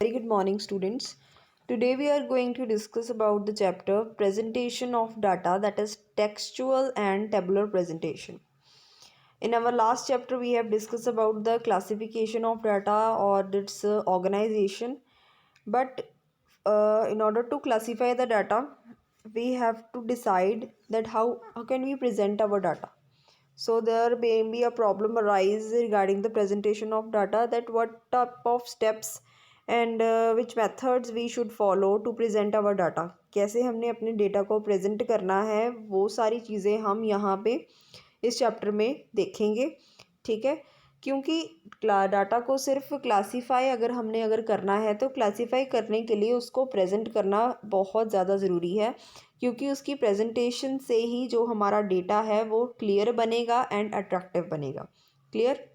Very good morning, students. Today we are going to discuss about the chapter presentation of data, that is textual and tabular presentation. In our last chapter we have discussed about the classification of data or its organization, but in order to classify the data we have to decide that how can we present our data. So there may be a problem arise regarding the presentation of data, that what type of steps and which methods we should follow to present our data. कैसे हमने अपने data को present करना है, वो सारी चीज़ें हम यहाँ पे इस चैप्टर में देखेंगे। ठीक है, क्योंकि डाटा को सिर्फ क्लासीफाई अगर करना है तो क्लासीफाई करने के लिए उसको प्रेजेंट करना बहुत ज़्यादा ज़रूरी है, क्योंकि उसकी प्रेजेंटेशन से ही जो हमारा डेटा है वो क्लियर बनेगा एंड अट्रैक्टिव बनेगा। क्लियर।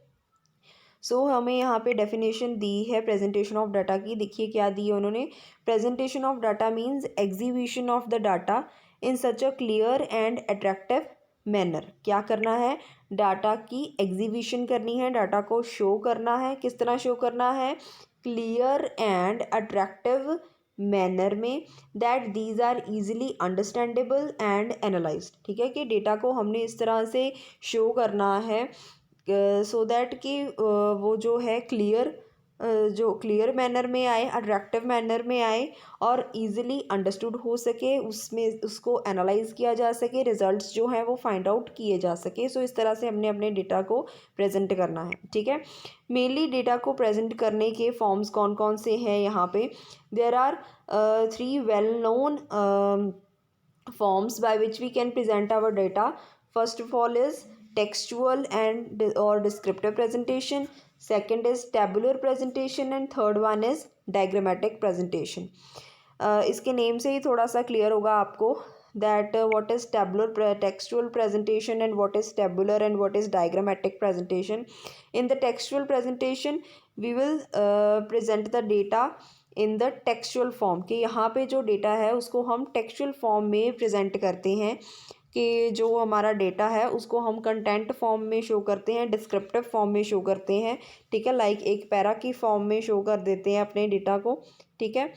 सो हमें यहाँ पे डेफिनेशन दी है प्रेजेंटेशन ऑफ डाटा की। देखिए क्या दी है उन्होंने। Presentation of data means exhibition of the data in such a clear and attractive manner. क्या करना है, डाटा की एग्जीबिशन करनी है, डाटा को शो करना है। किस तरह शो करना है, क्लियर एंड अट्रैक्टिव मैनर में, that these are easily understandable and analysed. ठीक है, कि डेटा को हमने इस तरह से शो करना है सो दैट कि वो जो है जो क्लियर मैनर में आए, अट्रैक्टिव मैनर में आए और इजीली अंडरस्टूड हो सके, उसमें उसको एनालाइज किया जा सके, रिजल्ट्स जो हैं वो फाइंड आउट किए जा सके। सो इस तरह से हमने अपने डेटा को प्रेजेंट करना है। ठीक है, मेनली डेटा को प्रेजेंट करने के फॉर्म्स कौन कौन से हैं यहाँ पे। There are 3 well known forms by which we can present our data. First of all is textual and or descriptive presentation, second is tabular presentation and third one is diagrammatic presentation. इसके name से ही थोड़ा सा clear होगा आपको that what is textual presentation and what is tabular and what is diagrammatic presentation. In the textual presentation we will present the data in the textual form, कि यहाँ पे जो डेटा है उसको हम टेक्सचुअल फॉर्म में प्रेजेंट करते हैं, कि जो हमारा डेटा है उसको हम कंटेंट फॉर्म में शो करते हैं, डिस्क्रिप्टिव फॉर्म में शो करते हैं। ठीक है, लाइक एक पैरा की फॉर्म में शो कर देते हैं अपने डेटा को। ठीक है,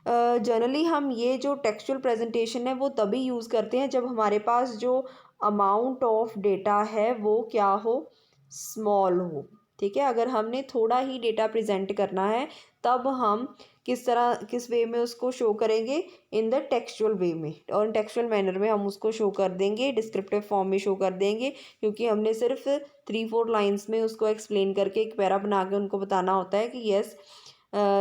जनरली हम ये जो टेक्सचुअल प्रेजेंटेशन है वो तभी यूज़ करते हैं जब हमारे पास जो अमाउंट ऑफ डेटा है वो क्या हो, स्मॉल हो। ठीक है, अगर हमने थोड़ा ही डेटा प्रेजेंट करना है तब हम किस वे में उसको शो करेंगे, इन द टेक्सचुअल वे में और टेक्सचुअल मैनर में हम उसको शो कर देंगे, डिस्क्रिप्टिव फॉर्म में शो कर देंगे, क्योंकि हमने सिर्फ 3-4 लाइंस में उसको एक्सप्लेन करके एक पैरा बना के उनको बताना होता है कि यस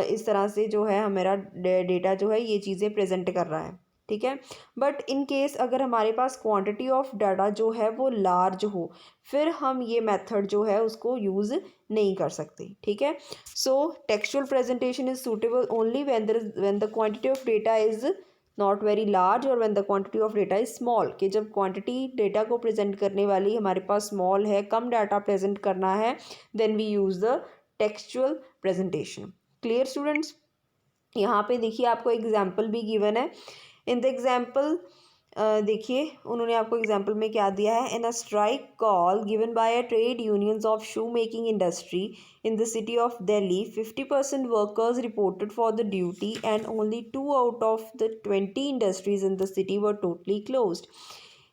इस तरह से जो है हमारा डेटा जो है ये चीज़ें प्रेजेंट कर रहा है। ठीक है, बट इन केस अगर हमारे पास क्वांटिटी ऑफ डाटा जो है वो लार्ज हो, फिर हम ये मेथड जो है उसको यूज़ नहीं कर सकते। ठीक है, so textual presentation is suitable only when the quantity of data is not very large और when the quantity of data is small, कि जब क्वांटिटी डेटा को प्रेजेंट करने वाली हमारे पास स्मॉल है, कम डाटा प्रेजेंट करना है, then we use the textual presentation. Clear students. यहाँ पे देखिए आपको एग्जाम्पल भी गिवन है। इन द एग्जाम्पल देखिए उन्होंने आपको एग्जाम्पल में क्या दिया है। In a strike call given by a trade unions of shoe making industry in the city of Delhi 50% workers reported for the duty and only 2 out of the 20 industries in the city were totally closed.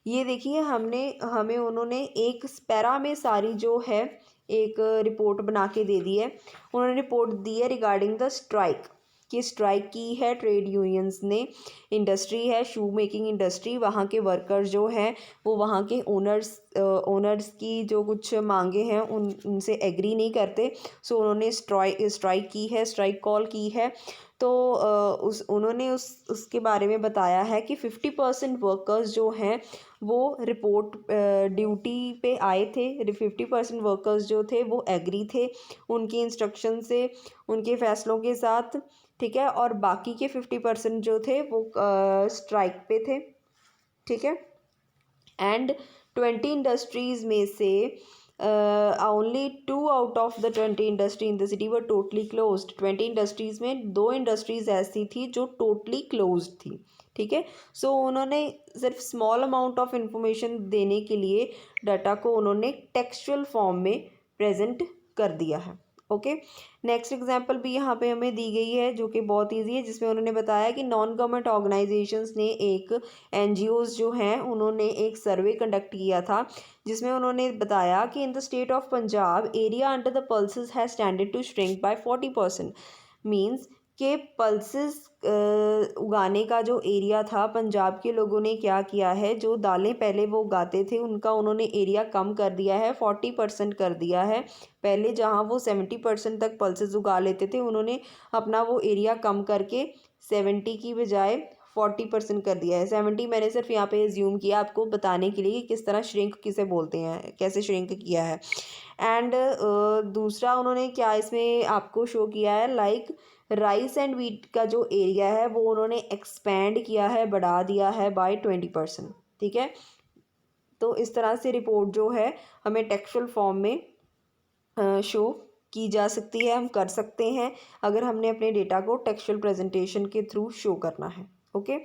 ये देखिए हमें उन्होंने एक para में सारी जो है एक रिपोर्ट बना के दे दी है। उन्होंने रिपोर्ट दी है रिगार्डिंग द स्ट्राइक, कि स्ट्राइक की है ट्रेड यूनियंस ने, इंडस्ट्री है शू मेकिंग इंडस्ट्री, वहाँ के वर्कर्स जो हैं वो वहाँ के ओनर्स की जो कुछ मांगे हैं उनसे एग्री नहीं करते। सो उन्होंने स्ट्राइक की है, स्ट्राइक कॉल की है। तो उन्होंने उसके बारे में बताया है कि 50% वर्कर्स जो हैं वो रिपोर्ट ड्यूटी पे आए थे, 50% वर्कर्स जो थे वो एग्री थे उनकी इंस्ट्रक्शन से, उनके फैसलों के साथ। ठीक है, और बाकी के 50% जो थे वो स्ट्राइक पे थे। ठीक है, एंड 20 इंडस्ट्रीज़ में से only 2 out of the 20 industry in the city were totally closed. 20 industries में 2 इंडस्ट्रीज़ ऐसी थी जो टोटली क्लोज्ड थी। ठीक है, सो उन्होंने सिर्फ स्मॉल अमाउंट ऑफ इंफॉर्मेशन देने के लिए डाटा को उन्होंने टेक्सचुअल फॉर्म में प्रेजेंट कर दिया है। ओके। नेक्स्ट एग्जांपल भी यहाँ पे हमें दी गई है जो कि बहुत इजी है, जिसमें उन्होंने बताया कि नॉन गवर्नमेंट ऑर्गेनाइजेशंस ने एक एनजीओज जो हैं उन्होंने एक सर्वे कंडक्ट किया था, जिसमें उन्होंने बताया कि in the state of Punjab area under the pulses has tended to shrink by 40%। Means के पल्सेस उगाने का जो एरिया था, पंजाब के लोगों ने क्या किया है, जो दालें पहले वो उगाते थे उनका उन्होंने एरिया कम कर दिया है, 40% कर दिया है। पहले जहाँ वो 70% तक पल्सेस उगा लेते थे, उन्होंने अपना वो एरिया कम करके 70 की बजाय 40% कर दिया है। 70 मैंने सिर्फ यहाँ पे एज्यूम किया आपको बताने के लिए कि किस तरह श्रिंक किसे बोलते हैं, कैसे श्रिंक किया है। एंड दूसरा उन्होंने क्या इसमें आपको शो किया है, लाइक राइस एंड वीट का जो एरिया है वो उन्होंने एक्सपेंड किया है, बढ़ा दिया है बाय 20%। ठीक है, तो इस तरह से रिपोर्ट जो है हमें टेक्सचुअल फॉर्म में शो की जा सकती है, हम कर सकते हैं अगर हमने अपने डेटा को टेक्सचुअल प्रेजेंटेशन के थ्रू शो करना है। ओके।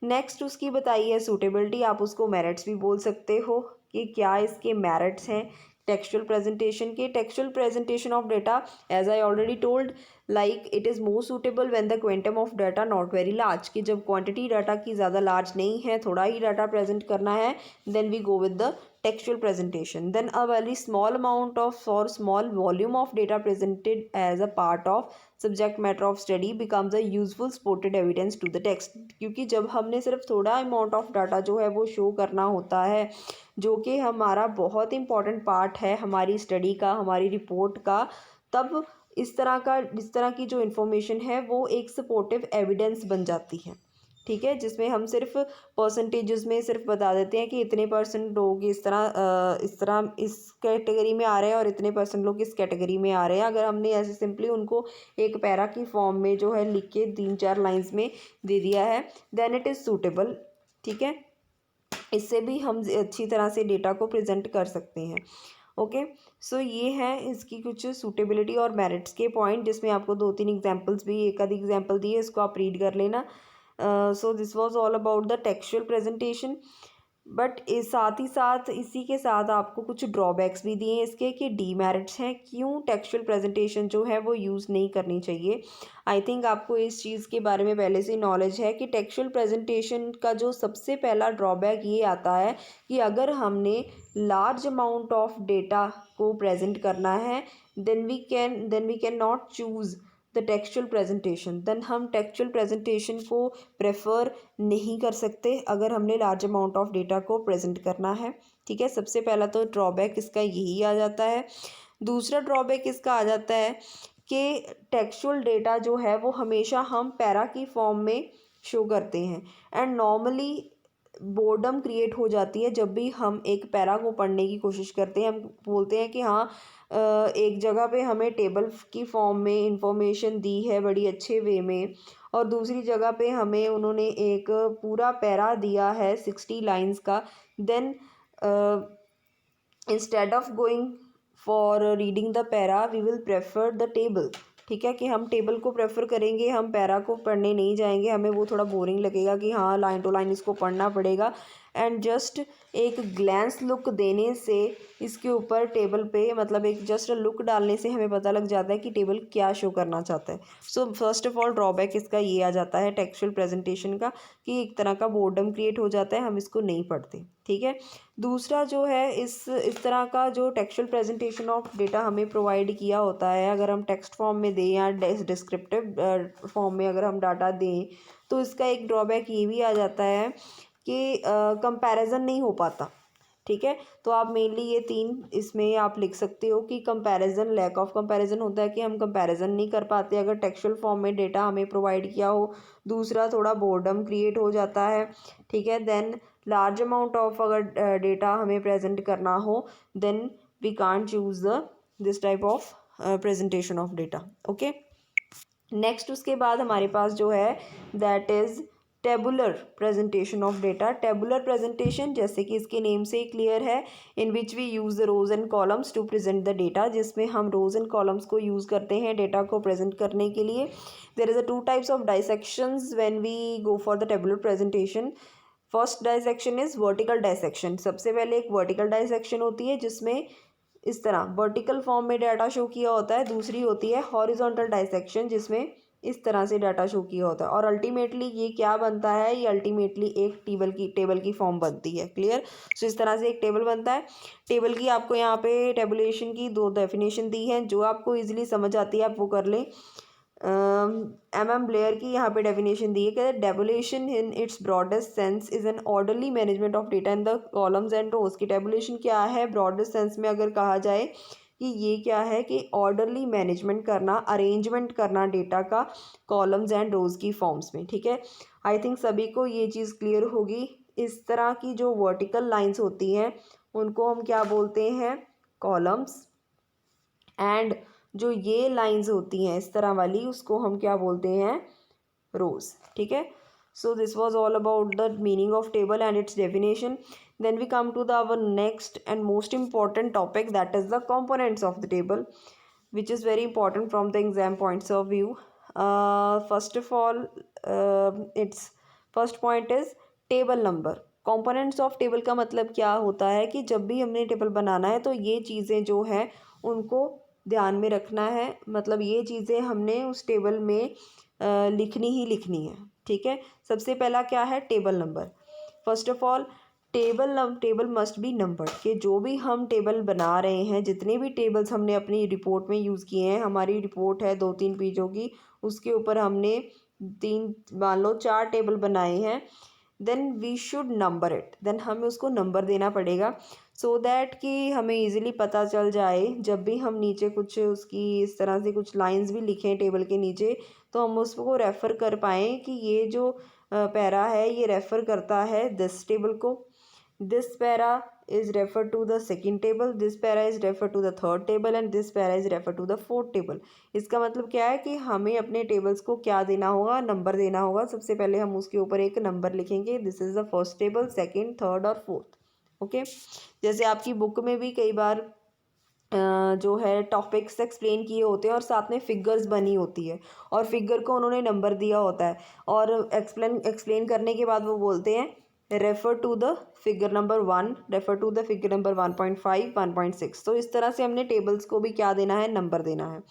नेक्स्ट उसकी बताइए सूटेबिलिटी, आप उसको मेरिट्स भी बोल सकते हो कि क्या इसके मेरिट्स हैं टेक्सचुअल प्रेजेंटेशन के। Textual presentation of data, as I already told, like it is more suitable when the quantum of data not very large, कि जब क्वांटिटी डाटा की ज़्यादा लार्ज नहीं है, थोड़ा ही डाटा प्रेजेंट करना है, then we go with the textual presentation. Then a very small amount of or small volume of data presented as a part of subject matter of study becomes a useful supported evidence to the text। क्योंकि जब हमने सिर्फ थोड़ा amount of data जो है वो show करना होता है, जो कि हमारा बहुत इंपॉर्टेंट पार्ट है हमारी स्टडी का, हमारी रिपोर्ट का, तब इस तरह की जो इन्फॉर्मेशन है वो एक सपोर्टिव एविडेंस बन जाती है। ठीक है, जिसमें हम सिर्फ परसेंटेजेस में सिर्फ बता देते हैं कि इतने परसेंट लोग इस तरह इस कैटेगरी में आ रहे हैं और इतने परसेंट लोग इस कैटेगरी में आ रहे हैं। अगर हमने ऐसे सिंपली उनको एक पैरा की फॉर्म में जो है लिख के 3-4 लाइंस में दे दिया है, देन इट इज़ सूटेबल। ठीक है, इससे भी हम अच्छी तरह से डेटा को प्रेजेंट कर सकते हैं। ओके, सो ये है इसकी कुछ सूटेबिलिटी और मेरिट्स के पॉइंट, जिसमें आपको 2-3 एग्जांपल्स भी, एक आधी एग्जांपल दी है, इसको आप रीड कर लेना। सो this was all about the textual presentation. But इस साथ ही साथ इसी के साथ आपको कुछ ड्रॉबैक्स भी दिए हैं इसके, कि डीमेरिट्स हैं क्यों टेक्सचुअल प्रेजेंटेशन जो है वो यूज़ नहीं करनी चाहिए। आई थिंक आपको इस चीज़ के बारे में पहले से नॉलेज है कि टेक्सचुअल प्रेजेंटेशन का जो सबसे पहला ड्रॉबैक ये आता है कि अगर हमने लार्ज अमाउंट ऑफ डेटा को प्रेजेंट करना है, then we can not choose the textual presentation. देन हम टेक्सचुअल प्रेजेंटेशन को प्रेफर नहीं कर सकते अगर हमने लार्ज अमाउंट ऑफ डेटा को प्रेजेंट करना है। ठीक है, सबसे पहला तो ड्रॉबैक इसका यही आ जाता है। दूसरा ड्रॉबैक इसका आ जाता है कि टेक्सचुअल डेटा जो है वो हमेशा हम पैरा की फॉर्म में शो करते हैं, एंड नॉर्मली बोर्डम क्रिएट हो जाती है जब भी हम एक पैरा को पढ़ने की कोशिश करते हैं। हम बोलते हैं कि हाँ, एक जगह पे हमें टेबल की फॉर्म में इंफॉर्मेशन दी है बड़ी अच्छे वे में, और दूसरी जगह पे हमें उन्होंने एक पूरा पैरा दिया है 60 लाइंस का। Then instead of going for reading the para we will prefer the table. ठीक है, कि हम टेबल को प्रेफर करेंगे, हम पैरा को पढ़ने नहीं जाएंगे, हमें वो थोड़ा बोरिंग लगेगा कि हाँ लाइन टू लाइन इसको पढ़ना पड़ेगा, एंड जस्ट एक ग्लैंस लुक देने से इसके ऊपर टेबल पे, मतलब एक जस्ट लुक डालने से हमें पता लग जाता है कि टेबल क्या शो करना चाहता है। So first of all drawback इसका ये आ जाता है टेक्सचुअल प्रेजेंटेशन का, कि एक तरह का बोर्डम क्रिएट हो जाता है, हम इसको नहीं पढ़ते। ठीक है, दूसरा जो है इस तरह का जो टेक्सचुअल प्रेजेंटेशन ऑफ डेटा हमें प्रोवाइड किया होता है, अगर हम टेक्स्ट फॉर्म में दें या डिस्क्रिप्टिव फॉर्म में अगर हम डाटा दें, तो इसका एक ड्रॉबैक ये भी आ जाता है कि कंपैरिजन नहीं हो पाता। ठीक है, तो आप मेनली ये 3 इसमें आप लिख सकते हो कि कंपैरिजन, लैक ऑफ कंपैरिजन होता है कि हम कंपैरिजन नहीं कर पाते अगर टेक्सचुअल फॉर्म में डेटा हमें प्रोवाइड किया हो। दूसरा, थोड़ा बोर्डम क्रिएट हो जाता है। ठीक है, देन लार्ज अमाउंट ऑफ अगर डेटा हमें प्रेजेंट करना हो, then we can't choose this type of presentation of data. Okay, next उसके बाद हमारे पास जो है that is tabular presentation of data. Tabular presentation, जैसे कि इसके नेम से ही क्लियर है, in which we use the rows and columns to present the data, जिसमें हम रोज एंड कॉलम्स को यूज़ करते हैं डेटा को प्रेजेंट करने के लिए। There is a 2 types of dissections when we go for the tabular presentation. First dissection is vertical dissection. सबसे पहले एक वर्टिकल डाइसेक्शन होती है जिसमें इस तरह वर्टिकल फॉर्म में डाटा शो किया होता है, दूसरी होती है हॉरिजॉन्टल डाइसेक्शन जिसमें इस तरह से डाटा शो किया होता है। और अल्टीमेटली ये क्या बनता है, ये अल्टीमेटली एक टेबल की फॉर्म बनती है। क्लियर। सो इस तरह से एक टेबल बनता है। टेबल की आपको यहाँ पे टेबुलेशन की दो डेफिनेशन दी है, जो आपको इजीली समझ आती है आप वो कर लें। ब्लेयर की यहाँ पे डेफिनेशन दी है कि tabulation in its broadest sense is an orderly management of data in the columns and rows. की टेबुलेशन क्या है ब्रॉडेस्ट सेंस में अगर कहा जाए कि ये क्या है कि ऑर्डरली मैनेजमेंट करना, अरेंजमेंट करना डेटा का कॉलम्स एंड रोज की फॉर्म्स में। ठीक है, आई थिंक सभी को ये चीज़ क्लियर होगी। इस तरह की जो वर्टिकल लाइंस होती हैं उनको हम क्या बोलते हैं, कॉलम्स, एंड जो ये लाइंस होती हैं इस तरह वाली उसको हम क्या बोलते हैं, रोज। ठीक है, so this was all about the meaning of table and its definition. Then we come to the our next and most important topic, that is the components of the table, which is very important from the exam points of view. First of all, its first point is table number. Components of table का मतलब क्या होता है कि जब भी हमने table बनाना है तो ये चीज़ें जो हैं उनको ध्यान में रखना है, मतलब ये चीज़ें हमने उस टेबल में लिखनी ही लिखनी है। ठीक है, सबसे पहला क्या है, table number. First of all table must be numbered, कि जो भी हम टेबल बना रहे हैं, जितने भी टेबल्स हमने अपनी रिपोर्ट में यूज़ किए हैं, हमारी रिपोर्ट है 2-3 पेजों की, उसके ऊपर हमने 3 मान लो 4 टेबल बनाए हैं, then we should number it, then हमें उसको नंबर देना पड़ेगा सो दैट कि हमें इजीली पता चल जाए जब भी हम नीचे कुछ उसकी इस तरह से कुछ लाइंस भी लिखें टेबल के नीचे, तो हम उसको रेफ़र कर पाएँ कि ये जो पैरा है ये रेफ़र करता है दिस टेबल को, this para is referred to the second table, this para is referred to the third table and this para is referred to the fourth table। इसका मतलब क्या है कि हमें अपने टेबल्स को क्या देना होगा, नंबर देना होगा। सबसे पहले हम उसके ऊपर एक नंबर लिखेंगे, this is the first table, second, third और फोर्थ। ओके, जैसे आपकी बुक में भी कई बार जो है टॉपिक्स एक्सप्लेन किए होते हैं और साथ में फिगर्स बनी होती है और फिगर को उन्होंने नंबर दिया होता है और एक्सप्लेन करने के बाद वो बोलते हैं refer to the figure number 1, refer to the figure number 1.5, 1.6। तो इस तरह से हमने टेबल्स को भी क्या देना है, नंबर देना है।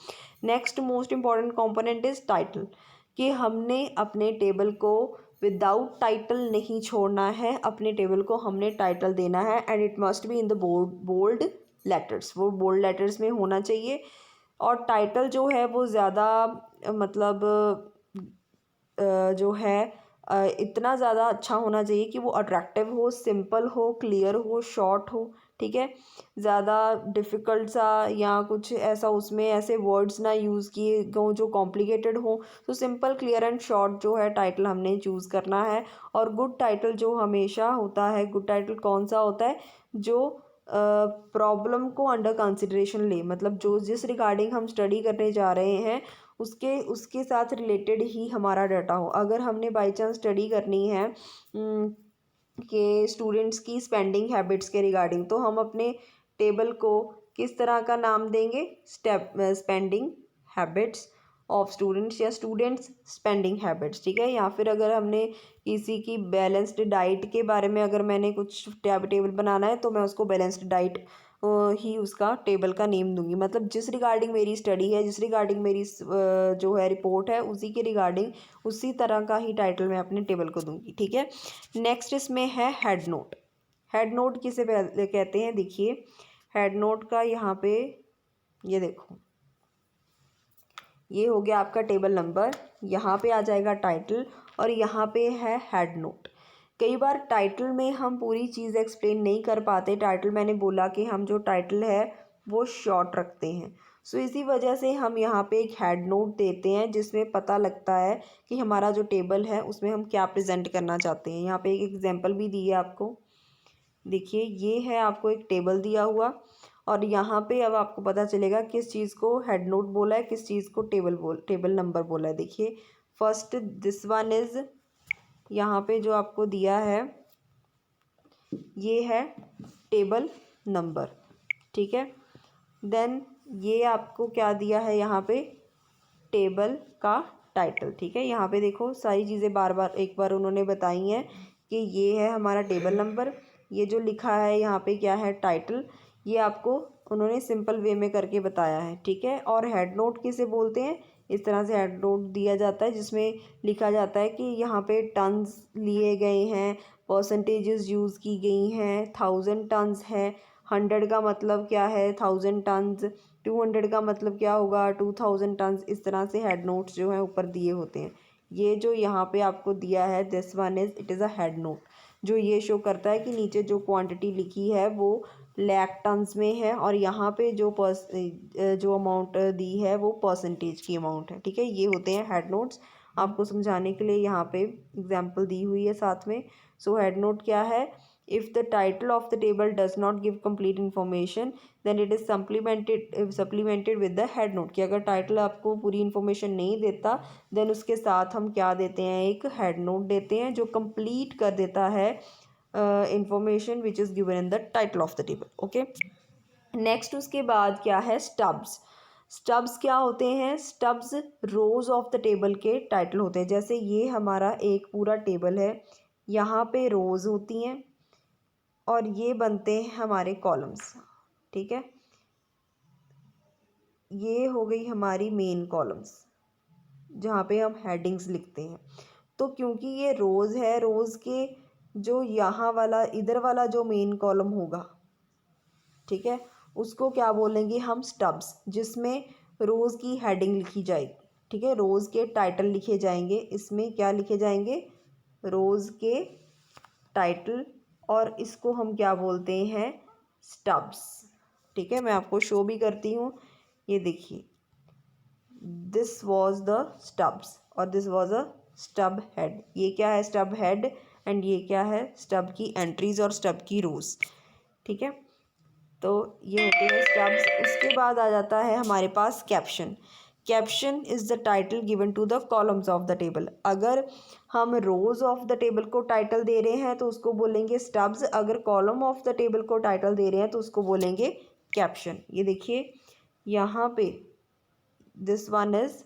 Next most important component is title, कि हमने अपने टेबल को विदाउट टाइटल नहीं छोड़ना है, अपने टेबल को हमने टाइटल देना है and it must be in the bold letters, वो बोल्ड लेटर्स में होना चाहिए। और टाइटल जो है वो ज़्यादा मतलब जो है इतना ज़्यादा अच्छा होना चाहिए कि वो अट्रैक्टिव हो, सिंपल हो, क्लियर हो, शॉर्ट हो। ठीक है, ज़्यादा डिफ़िकल्ट सा या कुछ ऐसा उसमें ऐसे वर्ड्स ना यूज़ किए हों जो कॉम्प्लिकेटेड हो, तो सिंपल, क्लियर एंड शॉर्ट जो है टाइटल हमने चूज़ करना है। और गुड टाइटल जो हमेशा होता है, गुड टाइटल कौन सा होता है, जो प्रॉब्लम को अंडर कंसिडरेशन ले, मतलब जो जिस रिगार्डिंग हम स्टडी करने जा रहे हैं उसके साथ रिलेटेड ही हमारा डाटा हो। अगर हमने बाई चांस स्टडी करनी है कि स्टूडेंट्स की स्पेंडिंग हैबिट्स के रिगार्डिंग, तो हम अपने टेबल को किस तरह का नाम देंगे, स्पेंडिंग हैबिट्स ऑफ स्टूडेंट्स या स्टूडेंट्स स्पेंडिंग हैबिट्स। ठीक है, या फिर अगर हमने किसी की बैलेंस्ड डाइट के बारे में अगर मैंने कुछ टेबल बनाना है तो मैं उसको बैलेंस्ड डाइट ही उसका टेबल का नेम दूंगी, मतलब जिस रिगार्डिंग मेरी स्टडी है, जिस रिगार्डिंग मेरी जो है रिपोर्ट है, उसी के रिगार्डिंग उसी तरह का ही टाइटल मैं अपने टेबल को दूंगी। ठीक है, नेक्स्ट इसमें है हेड नोट। हेड नोट किसे कहते हैं, देखिए हेड नोट का यहाँ पे ये देखो, ये हो गया आपका टेबल नंबर, यहाँ पे आ जाएगा टाइटल और यहाँ पे है हेड नोट। कई बार टाइटल में हम पूरी चीज़ एक्सप्लेन नहीं कर पाते, टाइटल मैंने बोला कि हम जो टाइटल है वो शॉर्ट रखते हैं, सो इसी वजह से हम यहाँ पे एक हेड नोट देते हैं जिसमें पता लगता है कि हमारा जो टेबल है उसमें हम क्या प्रेजेंट करना चाहते हैं। यहाँ पे एक एग्जांपल भी दी है आपको, देखिए ये है आपको एक टेबल दिया हुआ और यहाँ पे अब आपको पता चलेगा किस चीज़ को हेड नोट बोला है, किस चीज़ को टेबल नंबर बोला है। देखिए फर्स्ट दिस वन इज़, यहाँ पे जो आपको दिया है ये है टेबल नंबर। ठीक है, देन ये आपको क्या दिया है यहाँ पे, टेबल का टाइटल। ठीक है, यहाँ पे देखो सारी चीज़ें बार बार एक बार उन्होंने बताई हैं कि ये है हमारा टेबल नंबर, ये जो लिखा है यहाँ पे क्या है, टाइटल, ये आपको उन्होंने सिंपल वे में करके बताया है, ठीक है। और हेड नोट किसे बोलते हैं, इस तरह से हेड नोट दिया जाता है जिसमें लिखा जाता है कि यहाँ पे टन्स लिए गए हैं, परसेंटेजेस यूज़ की गई हैं, 1000 टन्स है, 100 का मतलब क्या है 1000 टन्स, 200 का मतलब क्या होगा 2000 टन्स। इस तरह से हेड नोट्स जो हैं ऊपर दिए होते हैं। ये जो यहाँ पे आपको दिया है this one is it is a head note, जो ये शो करता है कि नीचे जो क्वांटिटी लिखी है वो लैक टन्स में है और यहाँ पे जो अमाउंट दी है वो परसेंटेज की अमाउंट है, ठीक है। ये होते हैं हेड नोट्स। आपको समझाने के लिए यहाँ पे एग्जांपल दी हुई है साथ में। सो हेड नोट क्या है, if the title of the table does not give complete information then it is supplemented with the head note, कि अगर टाइटल आपको पूरी इन्फॉर्मेशन नहीं देता देन उसके साथ हम क्या देते हैं, एक हेड नोट देते हैं जो कंप्लीट कर देता है information which is given in the title of the table, okay. Next उसके बाद क्या है, स्टब्स। स्टब्स क्या होते हैं, stubs rows of the table के टाइटल होते हैं। जैसे ये हमारा एक पूरा टेबल है, यहाँ पे रोज होती हैं और ये बनते हैं हमारे कॉलम्स, ठीक है। ये हो गई हमारी मेन कॉलम्स जहाँ पे हम हेडिंग्स लिखते हैं। तो क्योंकि ये रोज़ है, रोज़ के जो यहाँ वाला इधर वाला जो मेन कॉलम होगा, ठीक है, उसको क्या बोलेंगे हम, स्टब्स, जिसमें रोज़ की हेडिंग लिखी जाएगी, ठीक है। रोज़ के टाइटल लिखे जाएंगे, इसमें क्या लिखे जाएंगे, रोज़ के टाइटल, और इसको हम क्या बोलते हैं, स्टब्स, ठीक है। मैं आपको शो भी करती हूँ, ये देखिए दिस वॉज द स्टब्स और this was a stub head. ये क्या है, स्टब हेड, एंड ये क्या है, स्टब की एंट्रीज और स्टब की रोज, ठीक है। तो ये होते हैं स्टब्स। उसके बाद आ जाता है हमारे पास caption. Caption is the title given to the columns of the table. अगर हम रोज ऑफ द टेबल को टाइटल दे रहे हैं तो उसको बोलेंगे स्टब्स, अगर कॉलम ऑफ द टेबल को टाइटल दे रहे हैं तो उसको बोलेंगे कैप्शन। ये देखिए यहाँ पे दिस वन इज़,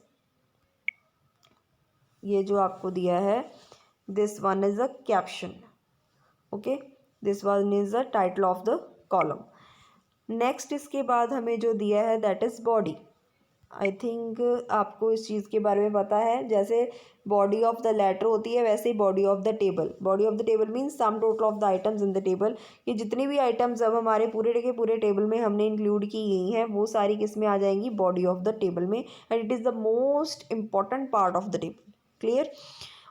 ये जो आपको दिया है this one is a caption, okay. This one is the title of the column. Next इसके बाद हमें जो दिया है that is body. I think आपको इस चीज़ के बारे में पता है, जैसे बॉडी ऑफ द लेटर होती है वैसे ही body of the table. Body of the table means sum total of the items in the table. ये जितनी भी आइटम्स अब हमारे पूरे के पूरे टेबल में हमने इंक्लूड की गई हैं वो सारी किस में आ जाएंगी, बॉडी ऑफ द टेबल में, and it is the most important part of the table, clear.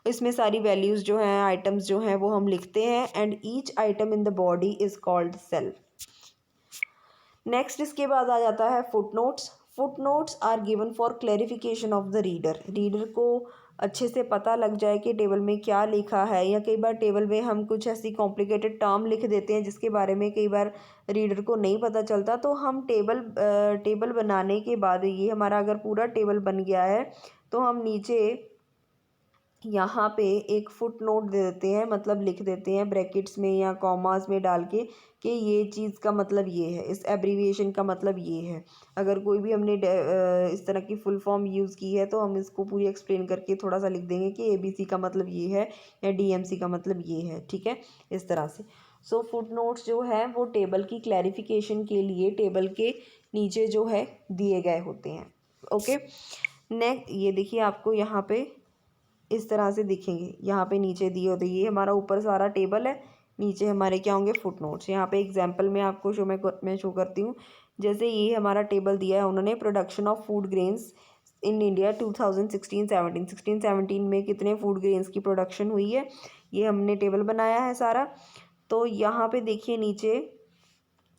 इसमें सारी वैल्यूज़ जो हैं, आइटम्स जो हैं वो हम लिखते हैं, and each item in the body is called cell. Next इसके बाद आ जाता है footnotes. Footnotes are given for clarification of the reader. Reader को अच्छे से पता लग जाए कि टेबल में क्या लिखा है, या कई बार टेबल में हम कुछ ऐसी कॉम्प्लिकेटेड टर्म लिख देते हैं जिसके बारे में कई बार रीडर को नहीं पता चलता। तो हम टेबल बनाने के बाद, ये हमारा अगर पूरा टेबल बन गया है तो हम नीचे यहाँ पे एक फुट नोट दे देते हैं, मतलब लिख देते हैं ब्रैकेट्स में या कॉमास में डाल के कि ये चीज़ का मतलब ये है, इस एब्रीविएशन का मतलब ये है। अगर कोई भी हमने इस तरह की फुल फॉर्म यूज़ की है तो हम इसको पूरी एक्सप्लेन करके थोड़ा सा लिख देंगे कि ABC का मतलब ये है या DMC का मतलब ये है, ठीक है, इस तरह से। सो फुट नोट्स जो है वो टेबल की क्लैरिफिकेशन के लिए टेबल के नीचे जो है दिए गए होते हैं, ओके। नेक्स्ट ये देखिए आपको यहाँ पे इस तरह से दिखेंगे, यहाँ पे नीचे दिए होते, ये हमारा ऊपर सारा टेबल है, नीचे हमारे क्या होंगे, फुट नोट्स। यहाँ पे एग्जांपल में आपको मैं शो करती हूँ। जैसे ये हमारा टेबल दिया है उन्होंने, production of food grains in India 2016-17 में कितने फूड ग्रेन्स की प्रोडक्शन हुई है, ये हमने टेबल बनाया है सारा। तो यहाँ पे देखिए नीचे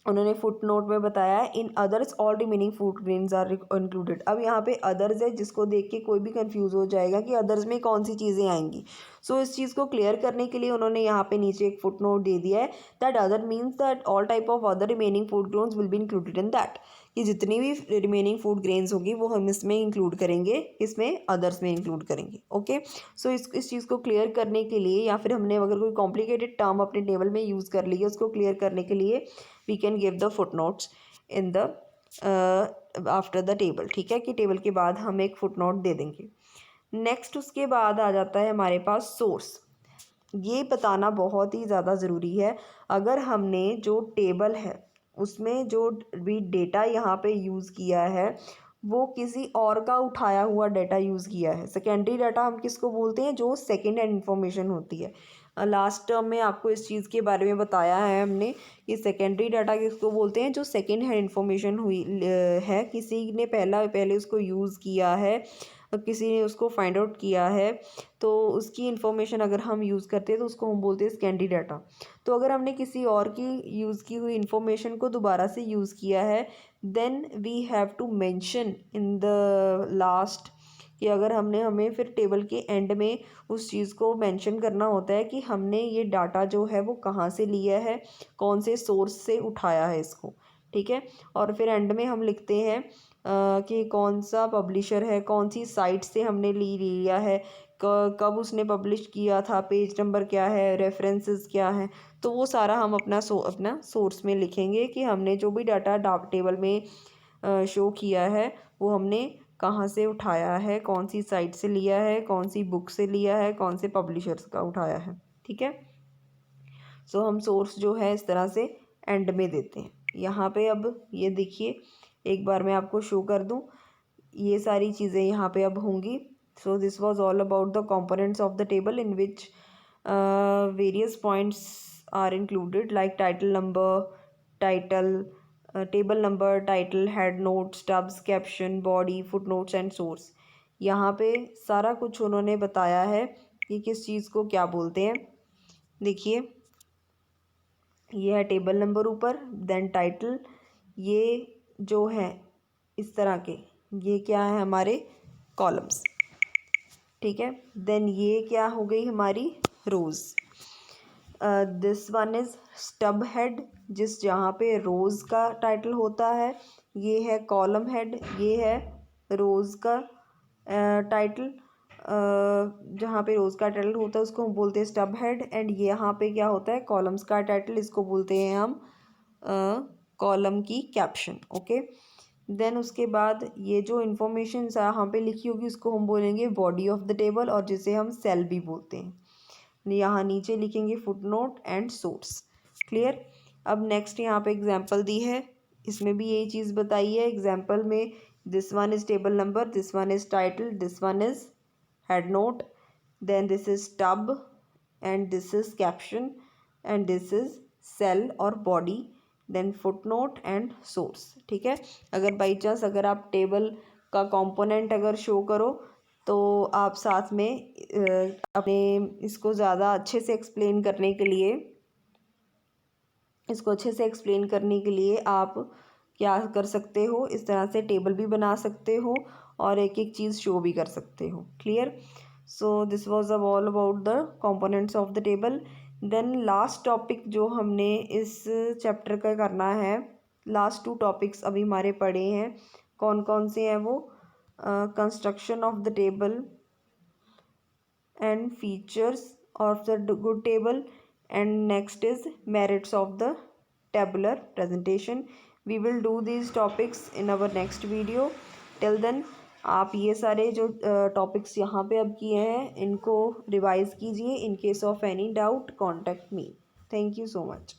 उन्होंने फुट नोट में बताया है in others all remaining food grains are included. अब यहाँ पे अदर्स है जिसको देख के कोई भी कंफ्यूज हो जाएगा कि अदर्स में कौन सी चीज़ें आएंगी। सो इस चीज़ को क्लियर करने के लिए उन्होंने यहाँ पे नीचे एक फुट नोट दे दिया है that other means that all type of other remaining food grains will be included in that, कि जितनी भी रिमेनिंग फूड ग्रेन्स होगी वो हम इसमें इंक्लूड करेंगे, इसमें अदर्स में इंक्लूड करेंगे, ओके। सो इस चीज़ को क्लियर करने के लिए, या फिर हमने अगर कोई कॉम्प्लिकेटेड टर्म अपने टेबल में यूज़ कर ली है उसको क्लियर करने के लिए we can give the footnotes in the after the table, ठीक है, कि टेबल के बाद हम एक फुट नोट दे देंगे। नेक्स्ट उसके बाद आ जाता है हमारे पास सोर्स। ये बताना बहुत ही ज़्यादा ज़रूरी है। अगर हमने जो टेबल है उसमें जो भी डेटा यहाँ पे यूज़ किया है वो किसी और का उठाया हुआ डाटा यूज़ किया है। सेकेंडरी डाटा हम किसको बोलते हैं, जो सेकेंड हैंड इंफॉर्मेशन होती है। लास्ट टर्म में आपको इस चीज़ के बारे में बताया है हमने कि सेकेंडरी डाटा किसको बोलते हैं, जो सेकेंड हैंड इंफॉर्मेशन हुई है, किसी ने पहले उसको यूज़ किया है, किसी ने उसको फाइंड आउट किया है, तो उसकी इन्फॉर्मेशन अगर हम यूज़ करते हैं तो उसको हम बोलते हैं सेकेंडरी डाटा। तो अगर हमने किसी और की यूज़ की हुई इन्फॉर्मेशन को दोबारा से यूज़ किया है, then we have to mention in the last कि अगर हमें फिर टेबल के एंड में उस चीज़ को मेंशन करना होता है कि हमने ये डाटा जो है वो कहाँ से लिया है, कौन से सोर्स से उठाया है इसको, ठीक है। और फिर एंड में हम लिखते हैं कि कौन सा पब्लिशर है, कौन सी साइट से हमने लिया है, कब उसने पब्लिश किया था, पेज नंबर क्या है, रेफरेंसेस क्या हैं। तो वो सारा हम अपना सोर्स में लिखेंगे कि हमने जो भी डाटा टेबल में शो किया है वो हमने कहाँ से उठाया है, कौन सी साइट से लिया है, कौन सी बुक से लिया है, कौन से पब्लिशर्स का उठाया है, ठीक है। सो हम सोर्स जो है इस तरह से एंड में देते हैं। यहाँ पे अब ये देखिए, एक बार मैं आपको शो कर दूँ, ये सारी चीज़ें यहाँ पे अब होंगी। So this was all about the components of the table in which various points are included like title number, title, table number, title, head note, stubs, caption, body, footnotes and source. यहाँ पे सारा कुछ उन्होंने बताया है कि किस चीज़ को क्या बोलते हैं। देखिए, ये है टेबल नंबर ऊपर, देन टाइटल, ये जो है इस तरह के, ये क्या है हमारे कॉलम्स, ठीक है। देन ये क्या हो गई हमारी rows. This one is stub head, जिस जहाँ पे रोज़ का टाइटल होता है, ये है कॉलम हेड, ये है रोज़ का टाइटल, जहाँ पे रोज़ का टाइटल होता है उसको हम बोलते हैं स्टब हेड। एंड ये यहाँ पे क्या होता है, कॉलम्स का टाइटल, इसको बोलते हैं हम कॉलम की कैप्शन, ओके। देन उसके बाद ये जो इन्फॉर्मेशन यहाँ पे लिखी होगी उसको हम बोलेंगे बॉडी ऑफ द टेबल, और जिसे हम सेल भी बोलते हैं। यहाँ नीचे लिखेंगे फुटनोट एंड सोर्स, क्लियर। अब नेक्स्ट यहाँ पे एग्जांपल दी है, इसमें भी यही चीज़ बताई है। एग्जांपल में this one is table number, this one is title, this one is head note, then this is stub and this is caption and this is cell और body, then footnote and source, ठीक है। अगर by chance अगर आप table का component अगर show करो तो आप साथ में अपने इसको ज़्यादा अच्छे से एक्सप्लेन करने के लिए, आप क्या कर सकते हो, इस तरह से टेबल भी बना सकते हो और एक एक चीज़ शो भी कर सकते हो, clear. So this was all about the components of the table. Then last topic जो हमने इस चैप्टर का करना है, लास्ट 2 टॉपिक्स अभी हमारे पढ़े हैं, कौन कौन से हैं वो, construction of the table and features of the good table, and next is merits of the tabular presentation. We will do these topics in our next video. Till then आप ये सारे जो टॉपिक्स यहाँ पे अब किए हैं इनको रिवाइज कीजिए। In case of any doubt contact me. Thank you so much.